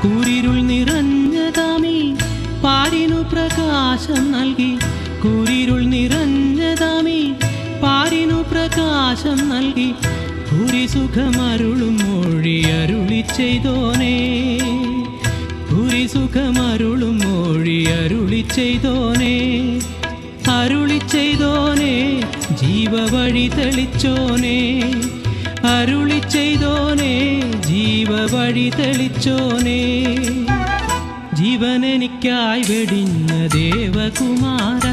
കൂരിരുൾ നിറഞ്ഞതാമീ പാരിനു പ്രകാശം നൽകി. കൂരിരുൾ നിറഞ്ഞതാമീ പാരിനു പ്രകാശം നൽകി. ഭൂരിസുഖമരുളും മൊഴി അരുളി ചെയ്തോനേ. ഭൂരിസുഖമരുളും മൊഴി അരുളി ചെയ്തോനേ. അരുളി ചെയ്തോനേ ജീവവഴി തെളിച്ചോനേ. അരുളി ചെയ്തോനേ ജീവവഴി തെളിച്ചോനേ. ജീവനെനിക്കായി വെടിഞ്ഞ ദേവകുമാര.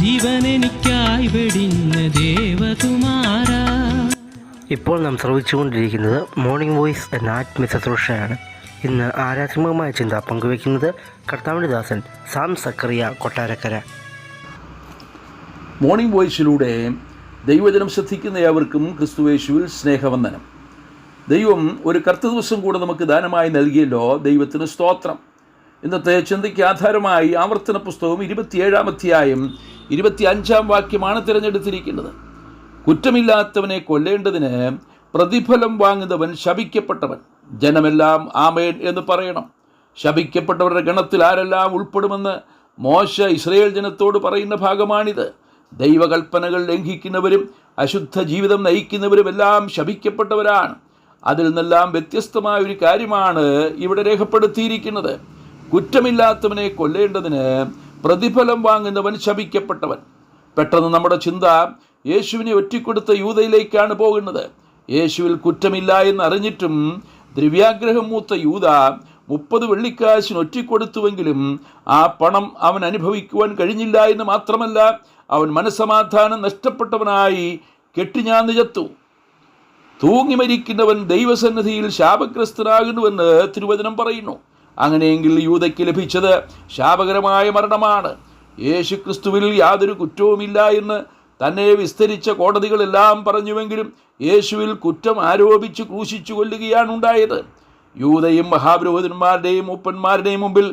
ജീവനെനിക്കായി വെടിഞ്ഞ ദേവകുമാര. ഇപ്പോൾ നാം ശ്രവിച്ചുകൊണ്ടിരിക്കുന്നത് മോർണിംഗ് വോയിസ് എന്ന ആത്മീയ ശുശ്രൂഷയാണ്. ഇന്ന് ആരാത്മകമായ ചിന്ത പങ്കുവയ്ക്കുന്നത് കർത്താവിൻ്റെ ദാസൻ സാം സക്കറിയ കൊട്ടാരക്കര. മോർണിംഗ് വോയിസിലൂടെ ദൈവജനം ശ്രദ്ധിക്കുന്ന ഏവർക്കും ക്രിസ്തുയേശുവിൽ സ്നേഹവന്ദനം. ദൈവം ഒരു കർത്തൃദിവസം കൂടെ നമുക്ക് ദാനമായി നൽകിയല്ലോ. ദൈവത്തിന് സ്തോത്രം. ഇന്നത്തെ ചിന്തയ്ക്ക് ആധാരമായി ആവർത്തന പുസ്തകം 27-ാം അധ്യായം 25-ാം വാക്യമാണ് തിരഞ്ഞെടുത്തിരിക്കുന്നത്. കുറ്റമില്ലാത്തവനെ കൊല്ലേണ്ടതിന് പ്രതിഫലം വാങ്ങുന്നവൻ ശപിക്കപ്പെട്ടവൻ. ജനമെല്ലാം ആമേൻ എന്ന് പറയണം. ശപിക്കപ്പെട്ടവരുടെ ഗണത്തിൽ ആരെല്ലാം ഉൾപ്പെടുമെന്ന് മോശ ഇസ്രായേൽ ജനത്തോട് പറയുന്ന ഭാഗമാണിത്. ദൈവകൽപ്പനകൾ ലംഘിക്കുന്നവരും അശുദ്ധ ജീവിതം നയിക്കുന്നവരും എല്ലാം ശപിക്കപ്പെട്ടവരാണ്. അതിൽ നിന്നെല്ലാം വ്യത്യസ്തമായ ഒരു കാര്യമാണ് ഇവിടെ രേഖപ്പെടുത്തിയിരിക്കുന്നത്. കുറ്റമില്ലാത്തവനെ കൊല്ലേണ്ടതിന് പ്രതിഫലം വാങ്ങുന്നവൻ ശപിക്കപ്പെട്ടവൻ. പെട്ടെന്ന് നമ്മുടെ ചിന്ത യേശുവിനെ ഒറ്റിക്കൊടുത്ത യൂദയിലേക്കാണ് പോകുന്നത്. യേശുവിൽ കുറ്റമില്ല എന്നറിഞ്ഞിട്ടും ദ്രവ്യാഗ്രഹം മൂത്ത യൂദ 30 വെള്ളിക്കാശിന് ഒറ്റിക്കൊടുത്തുവെങ്കിലും ആ പണം അവൻ അനുഭവിക്കുവാൻ കഴിഞ്ഞില്ല എന്ന് മാത്രമല്ല, അവൻ മനസ്സമാധാനം നഷ്ടപ്പെട്ടവനായി കെട്ടിഞ്ഞാന്ന് ചത്തു. തൂങ്ങി മരിക്കുന്നവൻ ദൈവസന്നിധിയിൽ ശാപഗ്രസ്തനാകുന്നുവെന്ന് തിരുവചനം പറയുന്നു. അങ്ങനെയെങ്കിൽ യൂദയ്ക്ക് ലഭിച്ചത് ശാപകരമായ മരണമാണ്. യേശു ക്രിസ്തുവിൽ യാതൊരു കുറ്റവുമില്ല എന്ന് തന്നെ വിസ്തരിച്ച കോടതികളെല്ലാം പറഞ്ഞുവെങ്കിലും യേശുവിൽ കുറ്റം ആരോപിച്ച് ക്രൂശിച്ചു കൊല്ലുകയാണ് ഉണ്ടായത്. യൂദയും മഹാപുരോഹിതന്മാരുടെയും മൂപ്പന്മാരുടെയും മുമ്പിൽ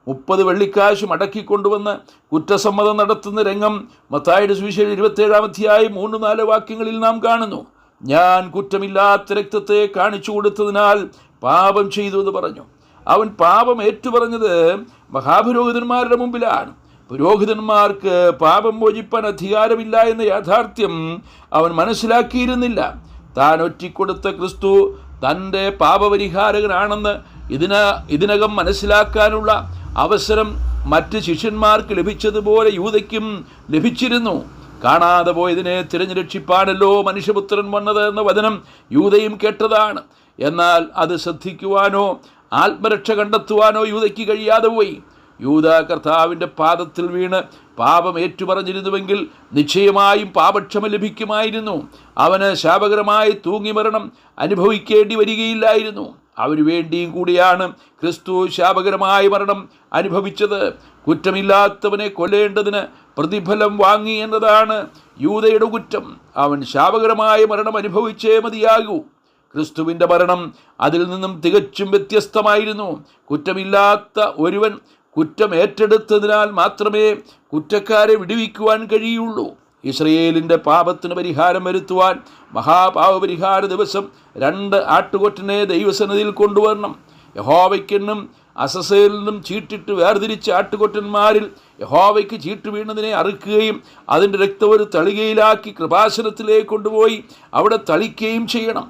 30 വെള്ളിക്കാശ് മടക്കിക്കൊണ്ടുവന്ന് കുറ്റസമ്മതം നടത്തുന്ന രംഗം മത്തായിയുടെ സുവിശേഷം 27-ാം അധ്യായം 3-4 വാക്യങ്ങളിൽ നാം കാണുന്നു. ഞാൻ കുറ്റമില്ലാത്ത രക്തത്തെ കാണിച്ചു കൊടുത്തതിനാൽ പാപം ചെയ്തു എന്ന് പറഞ്ഞു. അവൻ പാപം ഏറ്റുപറഞ്ഞത് മഹാപുരോഹിതന്മാരുടെ മുമ്പിലാണ്. പുരോഹിതന്മാർക്ക് പാപം മോചിപ്പാൻ അധികാരമില്ല എന്ന യാഥാർത്ഥ്യം അവൻ മനസ്സിലാക്കിയിരുന്നില്ല. താൻ ഒറ്റിക്കൊടുത്ത ക്രിസ്തു തൻ്റെ പാപപരിഹാരകനാണെന്ന് ഇതിനകം മനസ്സിലാക്കാനുള്ള അവസരം മറ്റ് ശിഷ്യന്മാർക്ക് ലഭിച്ചതുപോലെ യൂദയ്ക്കും ലഭിച്ചിരുന്നു. കാണാതെ പോയതിനെ തിരഞ്ഞുരക്ഷിപ്പാനല്ലോ മനുഷ്യപുത്രൻ വന്നത് എന്ന വചനം യൂദയും കേട്ടതാണ്. എന്നാൽ അത് ശ്രദ്ധിക്കുവാനോ ആത്മരക്ഷ കണ്ടെത്തുവാനോ യൂദയ്ക്ക് കഴിയാതെ പോയി. യൂദ കർത്താവിൻ്റെ പാദത്തിൽ വീണ് പാപം ഏറ്റുപറഞ്ഞിരുന്നുവെങ്കിൽ നിശ്ചയമായും പാപക്ഷമ ലഭിക്കുമായിരുന്നു. അവന് ശാപകരമായി തൂങ്ങിമരണം അനുഭവിക്കേണ്ടി വരികയില്ലായിരുന്നു. അവന് വേണ്ടിയും കൂടിയാണ് ക്രിസ്തു ശാപകരമായ മരണം അനുഭവിച്ചത്. കുറ്റമില്ലാത്തവനെ കൊല്ലേണ്ടതിന് പ്രതിഫലം വാങ്ങി എന്നതാണ് യൂദയുടെ കുറ്റം. അവൻ ശാപകരമായ മരണം അനുഭവിച്ചേ മതിയാകൂ. ക്രിസ്തുവിൻ്റെ മരണം അതിൽ നിന്നും തികച്ചും വ്യത്യസ്തമായിരുന്നു. കുറ്റമില്ലാത്ത ഒരുവൻ കുറ്റം ഏറ്റെടുത്തതിനാൽ മാത്രമേ കുറ്റക്കാരെ വിടുവിക്കുവാൻ കഴിയുള്ളൂ. ഇസ്രയേലിൻ്റെ പാപത്തിന് പരിഹാരം വരുത്തുവാൻ മഹാപാപപരിഹാര ദിവസം 2 ആട്ടുകൊറ്റനെ ദൈവസന്നിധിയിൽ കൊണ്ടുവരണം. യഹോവയ്ക്കെന്നും അസസേലിനും ചീട്ടിട്ട് വേർതിരിച്ച ആട്ടുകൊറ്റന്മാരിൽ യഹോവയ്ക്ക് ചീട്ട് വീണതിനെ അറുക്കുകയും അതിൻ്റെ രക്തം ഒരു തളികയിലാക്കി കൃപാസനത്തിലേക്ക് കൊണ്ടുപോയി അവിടെ തളിക്കുകയും ചെയ്യണം.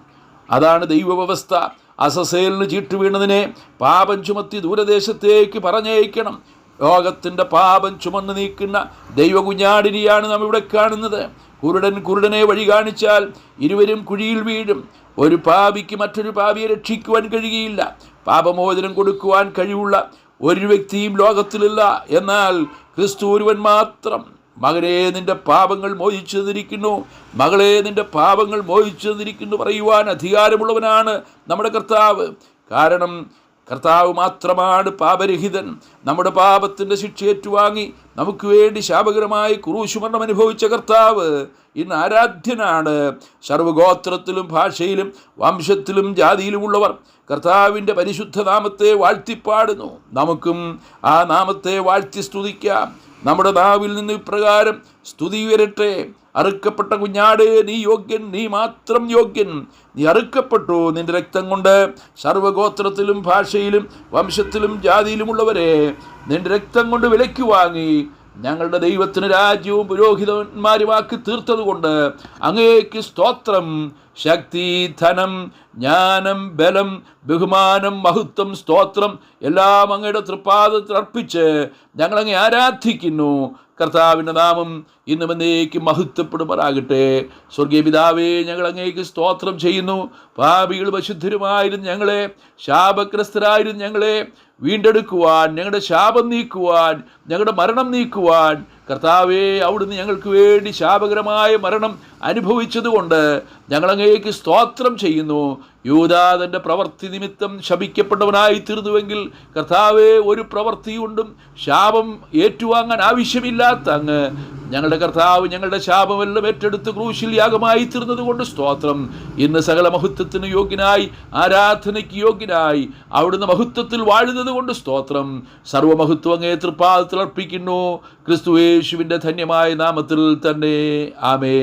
അതാണ് ദൈവവ്യവസ്ഥ. അസസേലിന് ചീട്ട് വീണതിനെ പാപം ചുമത്തി ദൂരദേശത്തേക്ക് പറഞ്ഞയക്കണം. ലോകത്തിൻ്റെ പാപം ചുമന്ന് നീക്കുന്ന ദൈവകുഞ്ഞാടിനെയാണ് നാം ഇവിടെ കാണുന്നത്. കുരുടനെ വഴി കാണിച്ചാൽ ഇരുവരും കുഴിയിൽ വീഴും. ഒരു പാപിക്ക് മറ്റൊരു പാപിയെ രക്ഷിക്കുവാൻ കഴിയുകയില്ല. പാപമോചനം കൊടുക്കുവാൻ കഴിവുള്ള ഒരു വ്യക്തിയും ലോകത്തിലില്ല. എന്നാൽ ക്രിസ്തു ഒരുവൻ മാത്രം. മകനെ നിൻ്റെ പാപങ്ങൾ മോചിച്ചു തന്നിരിക്കുന്നു, മകളെ നിൻ്റെ പാപങ്ങൾ മോചിച്ചു തന്നിരിക്കുന്നു പറയുവാൻ അധികാരമുള്ളവനാണ് നമ്മുടെ കർത്താവ്. കാരണം കർത്താവ് മാത്രമാണ് പാപരഹിതൻ. നമ്മുടെ പാപത്തിൻ്റെ ശിക്ഷ ഏറ്റുവാങ്ങി നമുക്ക് വേണ്ടി ശാപകരമായ ക്രൂശുമരണം അനുഭവിച്ച കർത്താവ് ഇന്ന് ആരാധ്യനാണ്. സർവ്വഗോത്രത്തിലും ഭാഷയിലും വംശത്തിലും ജാതിയിലുമുള്ളവർ കർത്താവിൻ്റെ പരിശുദ്ധ നാമത്തെ വാഴ്ത്തിപ്പാടുന്നു. നമുക്കും ആ നാമത്തെ വാഴ്ത്തി സ്തുതിക്കാം. നമ്മുടെ നാവിൽ നിന്ന് ഇപ്രകാരം സ്തുതി ഉയരട്ടെ: അറുക്കപ്പെട്ട കുഞ്ഞാട്, നീ യോഗ്യൻ, നീ മാത്രം യോഗ്യൻ. നീ അറുക്കപ്പെട്ടു, നിന്റെ രക്തം കൊണ്ട് സർവ്വഗോത്രത്തിലും ഭാഷയിലും വംശത്തിലും ജാതിയിലുമുള്ളവരെ നിന്റെ രക്തം കൊണ്ട് വിലയ്ക്ക് വാങ്ങി ഞങ്ങളുടെ ദൈവത്തിന് രാജ്യവും പുരോഹിതന്മാരുമാക്കി തീർത്തതുകൊണ്ട് അങ്ങേക്ക് സ്തോത്രം. ശക്തി, ധനം, ജ്ഞാനം, ബലം, ബഹുമാനം, മഹത്വം, സ്തോത്രം എല്ലാം അങ്ങയുടെ തൃപ്പാദത്തിൽ അർപ്പിച്ച് ഞങ്ങളങ്ങേ ആരാധിക്കുന്നു. കർത്താവിൻ്റെ നാമം ഇന്നും എന്നേക്കും മഹത്വപ്പെടുമാറാകട്ടെ. സ്വർഗീയ പിതാവേ, ഞങ്ങൾ അങ്ങേക്ക് സ്തോത്രം ചെയ്യുന്നു. പാപികളും അശുദ്ധരുമായിരുന്നു ഞങ്ങളെ, ശാപഗ്രസ്തരായിരുന്നു ഞങ്ങളെ വീണ്ടെടുക്കുവാൻ, ഞങ്ങളുടെ ശാപം നീക്കുവാൻ, ഞങ്ങളുടെ മരണം നീക്കുവാൻ കർത്താവേ, അവിടുന്ന് ഞങ്ങൾക്ക് വേണ്ടി ശാപകരമായ മരണം അനുഭവിച്ചതുകൊണ്ട് ഞങ്ങളങ്ങേക്ക് സ്തോത്രം ചെയ്യുന്നു. യൂദാ തൻ്റെ പ്രവൃത്തി നിമിത്തം ശപിക്കപ്പെട്ടവനായി തീർന്നുവെങ്കിൽ കർത്താവേ, ഒരു പ്രവൃത്തി കൊണ്ടും ശാപം ഏറ്റുവാങ്ങാൻ ആവശ്യമില്ലാത്ത അങ്ങ് ഞങ്ങളുടെ കർത്താവ് ഞങ്ങളുടെ ശാപമെല്ലാം ഏറ്റെടുത്ത് ക്രൂശിൽ യാഗമായി തീർന്നതുകൊണ്ട് സ്തോത്രം. ഇന്ന് സകല മഹത്വത്തിന് യോഗ്യനായി, ആരാധനയ്ക്ക് യോഗ്യനായി അവിടുന്ന് മഹത്വത്തിൽ വാഴുന്നത് കൊണ്ട് സ്തോത്രം. സർവ്വമഹത്വം അങ്ങേ തൃപ്പാദത്തിൽ അർപ്പിക്കുന്നു. ക്രിസ്തുയേശുവിൻ്റെ ധന്യമായ നാമത്തിൽ തന്നെ. ആമേൻ.